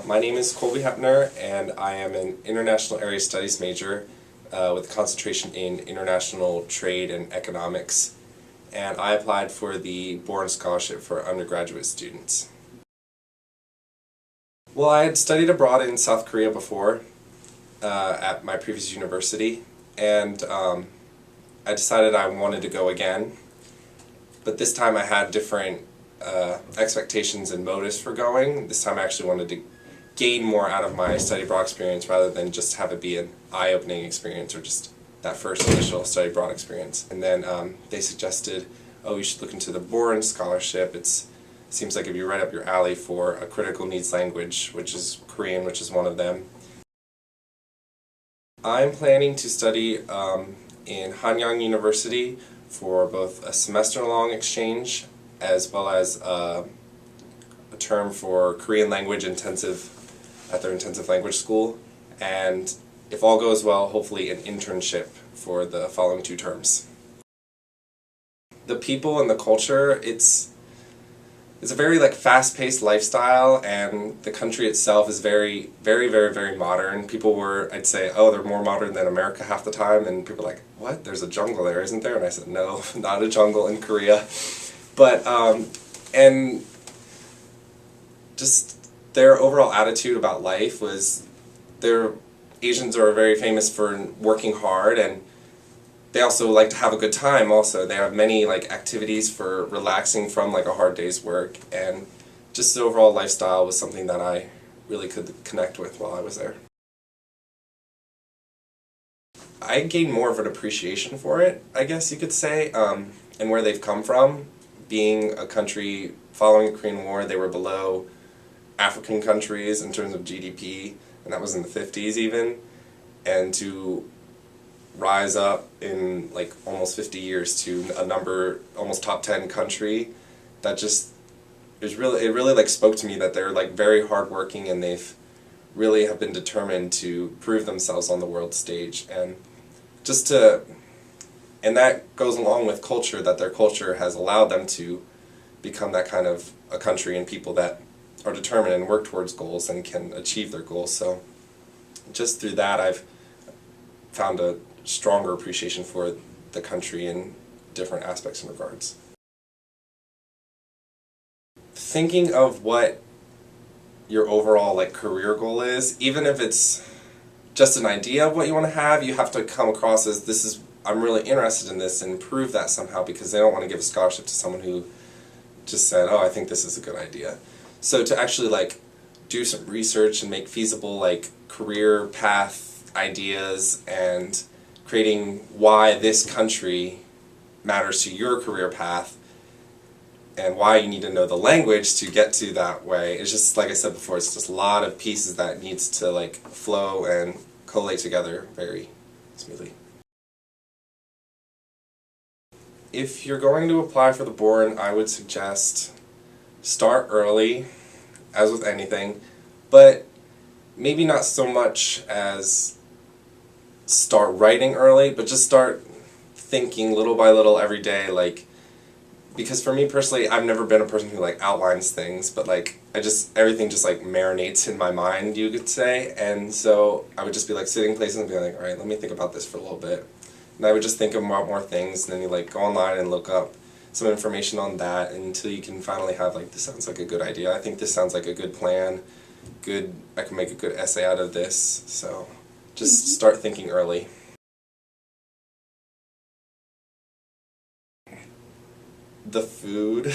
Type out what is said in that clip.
My name is Colby Hepner, and I am an International Area Studies major with a concentration in International Trade and Economics. And I applied for the Boren Scholarship for undergraduate students. Well, I had studied abroad in South Korea before at my previous university, and I decided I wanted to go again. But this time I had different expectations and motives for going. This time I actually wanted to gain more out of my study abroad experience rather than just have it be an eye-opening experience or just that first initial study abroad experience. And then they suggested, oh, you should look into the Boren Scholarship. It seems like it'd be right up your alley for a critical needs language, which is Korean, which is one of them. I'm planning to study in Hanyang University for both a semester-long exchange as well as a term for Korean language intensive at their intensive language school, and if all goes well, hopefully an internship for the following 2 terms. The people and the culture, it's a very fast-paced lifestyle, and the country itself is very, very, very, very modern. People were, I'd say, oh, they're more modern than America half the time, and people are like, what? There's a jungle there, isn't there? And I said, no, not a jungle in Korea. But, and just their overall attitude about life was, Asians are very famous for working hard, and they also like to have a good time also. They have many activities for relaxing from a hard day's work, and just the overall lifestyle was something that I really could connect with while I was there. I gained more of an appreciation for it, I guess you could say, and where they've come from. Being a country following the Korean War, they were below African countries in terms of GDP, and that was in the 50s even, and to rise up in almost 50 years to a number, almost top 10 country, that just, it really spoke to me that they're very hardworking, and they've really have been determined to prove themselves on the world stage, and and that goes along with culture, that their culture has allowed them to become that kind of a country and people that are determined and work towards goals and can achieve their goals. So just through that I've found a stronger appreciation for the country in different aspects and regards. Thinking of what your overall career goal is, even if it's just an idea of what you want to have, you have to come across as I'm really interested in this, and prove that somehow, because they don't want to give a scholarship to someone who just said, oh, I think this is a good idea. So to actually do some research and make feasible career path ideas, and creating why this country matters to your career path and why you need to know the language to get to that way. It's just, like I said before, it's just a lot of pieces that needs to flow and collate together very smoothly. If you're going to apply for the Boren, I would suggest start early, as with anything, but maybe not so much as start writing early, but just start thinking little by little every day, because for me personally, I've never been a person who outlines things, but everything just marinates in my mind, you could say, and so I would just be sitting places and be alright, let me think about this for a little bit. And I would just think about more things, and then you go online and look up some information on that until you can finally have this sounds like a good idea. I think this sounds like a good plan. I can make a good essay out of this. So just start thinking early. The food.